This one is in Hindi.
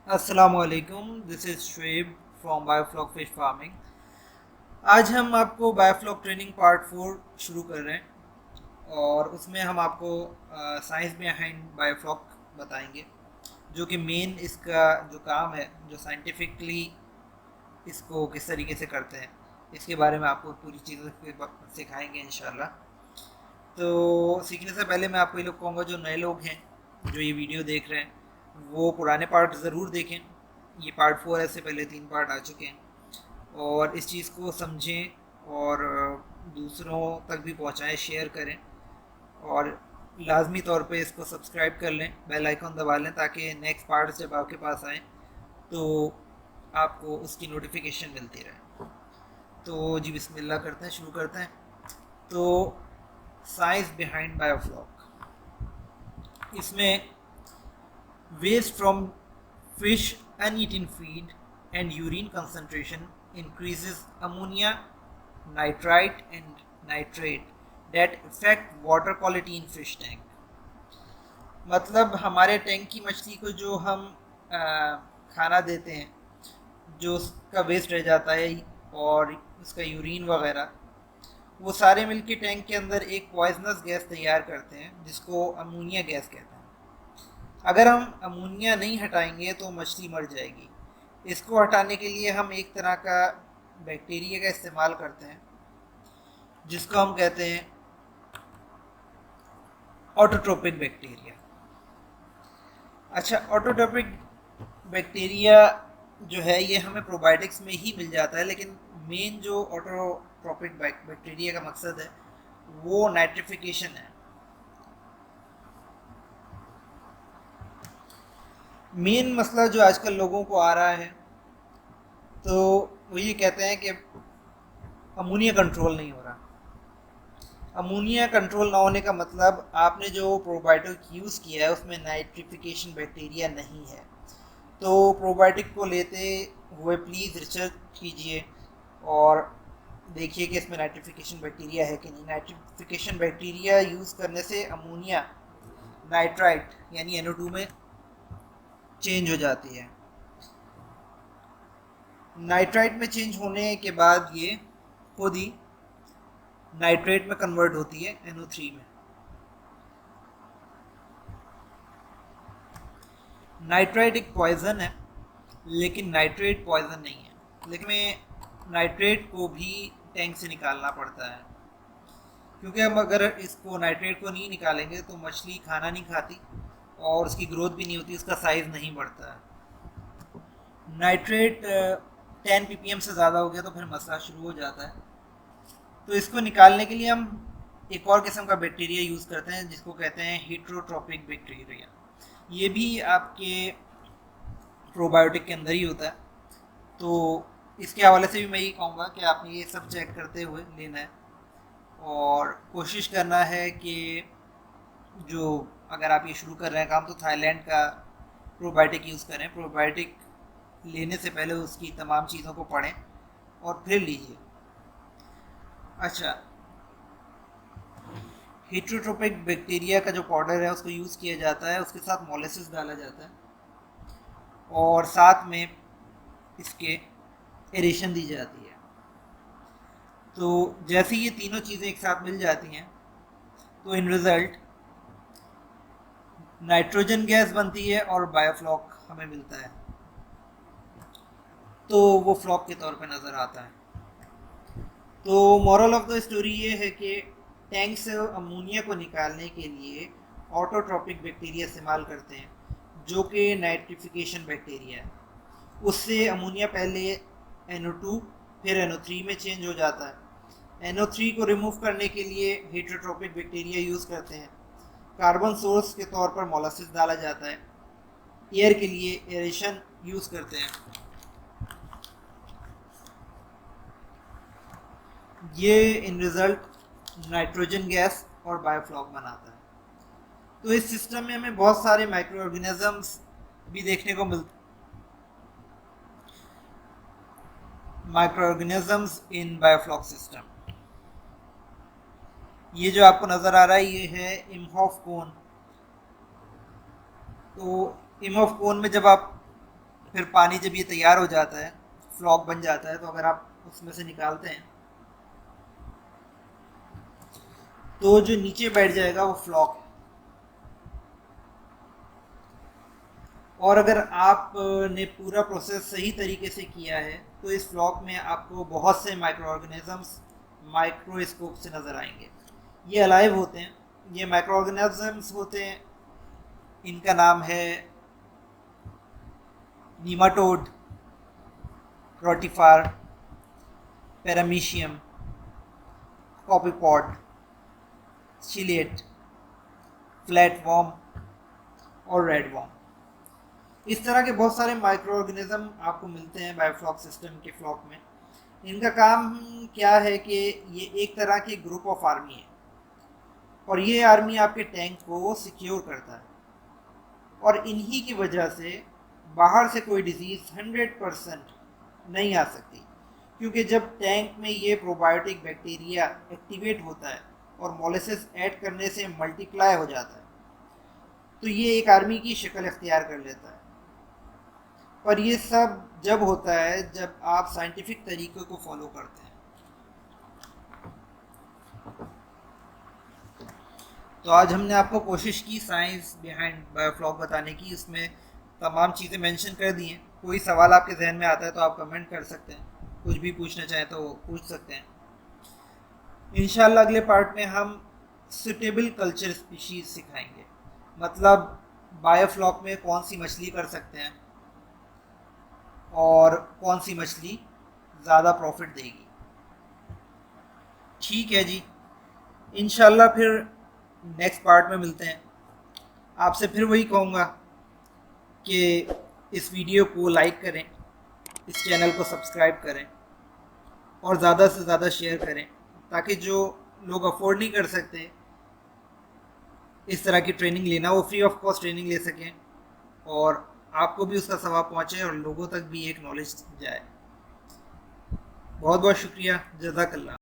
अस्सलामुअलैकुम, this is Shoaib from biofloc fish farming. आज हम आपको बायोफ्लॉक ट्रेनिंग पार्ट 4 शुरू कर रहे हैं और उसमें हम आपको साइंस बिहाइंड बायोफ्लॉक बताएंगे, जो कि मेन इसका जो काम है, जो साइंटिफिकली इसको किस तरीके से करते हैं, इसके बारे में आपको पूरी चीज़ें सिखाएंगे इंशाल्लाह। तो सीखने से पहले मैं आपको ये लोग कहूँगा, जो नए लोग हैं जो ये वीडियो देख रहे हैं, वो पुराने पार्ट ज़रूर देखें। ये पार्ट 4 है, इससे पहले 3 पार्ट आ चुके हैं। और इस चीज़ को समझें और दूसरों तक भी पहुंचाएं, शेयर करें। और लाजमी तौर पे इसको सब्सक्राइब कर लें, बेल आइकन दबा लें, ताकि नेक्स्ट पार्ट जब आपके पास आए तो आपको उसकी नोटिफिकेशन मिलती रहे। तो जी बिस्मिल्लाह करते हैं, शुरू करते हैं। तो साइंस बिहाइंड बायोफ्लॉक, इसमें waste from fish uneaten feed and urine concentration increases ammonia, nitrite and nitrate that affect water quality in fish tank. मतलब हमारे टैंक की मछली को जो हम खाना देते हैं, जो उसका वेस्ट रह जाता है और उसका यूरिन वगैरह, वो सारे मिलके टैंक के अंदर एक पॉइजनस गैस तैयार करते हैं, जिसको अमोनिया गैस कहते हैं। अगर हम अमोनिया नहीं हटाएंगे तो मछली मर जाएगी। इसको हटाने के लिए हम एक तरह का बैक्टीरिया का इस्तेमाल करते हैं, जिसको हम कहते हैं ऑटोट्रोपिक बैक्टीरिया। अच्छा, ऑटोट्रोपिक बैक्टीरिया जो है ये हमें प्रोबायोटिक्स में ही मिल जाता है, लेकिन मेन जो ऑटोट्रोपिक बैक्टीरिया का मकसद है वो नाइट्रिफिकेशन है। मेन मसला जो आजकल लोगों को आ रहा है, तो वो ये कहते हैं कि अमोनिया कंट्रोल नहीं हो रहा। अमोनिया कंट्रोल ना होने का मतलब, आपने जो प्रोबायोटिक यूज़ किया है उसमें नाइट्रिफिकेशन बैक्टीरिया नहीं है। तो प्रोबायोटिक को लेते हुए प्लीज़ रिसर्च कीजिए और देखिए कि इसमें नाइट्रिफिकेशन बैक्टीरिया है कि नहीं। नाइट्रिफिकेशन बैक्टीरिया यूज़ करने से अमोनिया नाइट्राइट यानी NO2 में चेंज हो जाती है। नाइट्राइट में चेंज होने के बाद ये खुद ही नाइट्रेट में कन्वर्ट होती है, NO3 में। नाइट्राइट एक पॉइजन है, लेकिन नाइट्रेट पॉइजन नहीं है। लेकिन में नाइट्रेट को भी टैंक से निकालना पड़ता है, क्योंकि हम अगर इसको नाइट्रेट को नहीं निकालेंगे तो मछली खाना नहीं खाती और उसकी ग्रोथ भी नहीं होती, उसका साइज़ नहीं बढ़ता है। नाइट्रेट 10 ppm से ज़्यादा हो गया तो फिर मसला शुरू हो जाता है। तो इसको निकालने के लिए हम एक और किस्म का बैक्टीरिया यूज़ करते हैं, जिसको कहते हैं हेट्रोट्रोपिक बैक्टीरिया। ये भी आपके प्रोबायोटिक के अंदर ही होता है। तो इसके हवाले से भी मैं ये कहूँगा कि आपने ये सब चेक करते हुए लेना है और कोशिश करना है कि जो, अगर आप ये शुरू कर रहे हैं काम, तो थाईलैंड का प्रोबायोटिक यूज़ करें। प्रोबायोटिक लेने से पहले उसकी तमाम चीज़ों को पढ़ें और फिर लीजिए। अच्छा, हेट्रोट्रोपिक बैक्टीरिया का जो पाउडर है उसको यूज़ किया जाता है, उसके साथ मोलेसिस डाला जाता है और साथ में इसके एरेशन दी जाती है। तो जैसे ये तीनों चीज़ें एक साथ मिल जाती हैं तो इन रिज़ल्ट नाइट्रोजन गैस बनती है और बायोफ्लॉक हमें मिलता है। तो वो फ्लॉक के तौर पे नज़र आता है। तो मॉरल ऑफ द स्टोरी ये है कि टैंक से अमोनिया को निकालने के लिए ऑटोट्रॉपिक बैक्टीरिया इस्तेमाल करते हैं, जो कि नाइट्रिफिकेशन बैक्टीरिया है। उससे अमोनिया पहले NO2 फिर NO3 में चेंज हो जाता है। NO3 को रिमूव करने के लिए हेट्रोट्रॉपिक बैक्टीरिया यूज़ करते हैं। कार्बन सोर्स के तौर पर मोलासिस डाला जाता है। एयर के लिए एरेशन यूज़ करते हैं। ये इन रिज़ल्ट नाइट्रोजन गैस और बायोफ्लॉक बनाता है। तो इस सिस्टम में हमें बहुत सारे माइक्रो ऑर्गेनिजम्स भी देखने को मिलते, micro organisms in biofloc system. ये जो आपको नज़र आ रहा है ये है इम्हॉफ कोन। तो इम्हॉफ कोन में जब आप फिर पानी जब ये तैयार हो जाता है, फ्लॉक बन जाता है, तो अगर आप उसमें से निकालते हैं तो जो नीचे बैठ जाएगा वो फ्लॉक है। और अगर आपने पूरा प्रोसेस सही तरीके से किया है तो इस फ्लॉक में आपको बहुत से माइक्रो ऑर्गेनिजम्स माइक्रोस्कोप से नज़र आएंगे। ये अलाइव होते हैं, ये माइक्रो ऑर्गेनिजम्स होते हैं। इनका नाम है nematode, rotifer, paramecium, copepod, ciliate, flat worm और रेड वॉर्म। इस तरह के बहुत सारे माइक्रो ऑर्गेनिज्म आपको मिलते हैं बायोफ्लॉक सिस्टम के फ्लॉक में। इनका काम क्या है कि ये एक तरह की ग्रुप ऑफ आर्मी है, और ये आर्मी आपके टैंक को सिक्योर करता है, और इन्हीं की वजह से बाहर से कोई डिजीज़ 100% नहीं आ सकती, क्योंकि जब टैंक में ये प्रोबायोटिक बैक्टीरिया एक्टिवेट होता है और मोलेसिस ऐड करने से मल्टीप्लाई हो जाता है, तो ये एक आर्मी की शक्ल इख्तियार कर लेता है। पर ये सब जब होता है जब आप साइंटिफिक तरीक़ों को फॉलो करते हैं। तो आज हमने आपको कोशिश की साइंस बिहाइंड बायोफ्लॉक बताने की, उसमें तमाम चीज़ें मेंशन कर दी हैं। कोई सवाल आपके जहन में आता है तो आप कमेंट कर सकते हैं, कुछ भी पूछना चाहें तो पूछ सकते हैं। इंशाल्लाह अगले पार्ट में हम सुटेबल कल्चर स्पीशीज़ सिखाएंगे, मतलब बायोफ्लॉक में कौन सी मछली कर सकते हैं और कौन सी मछली ज़्यादा प्रॉफिट देगी। ठीक है जी, इंशाल्लाह फिर नेक्स्ट पार्ट में मिलते हैं। आपसे फिर वही कहूँगा कि इस वीडियो को लाइक करें, इस चैनल को सब्सक्राइब करें और ज़्यादा से ज़्यादा शेयर करें, ताकि जो लोग अफोर्ड नहीं कर सकते इस तरह की ट्रेनिंग लेना, वो फ्री ऑफ कॉस्ट ट्रेनिंग ले सकें और आपको भी उसका सवाब पहुँचे और लोगों तक भी एक नॉलेज जाए। बहुत बहुत शुक्रिया, जज़ाकल्लाह।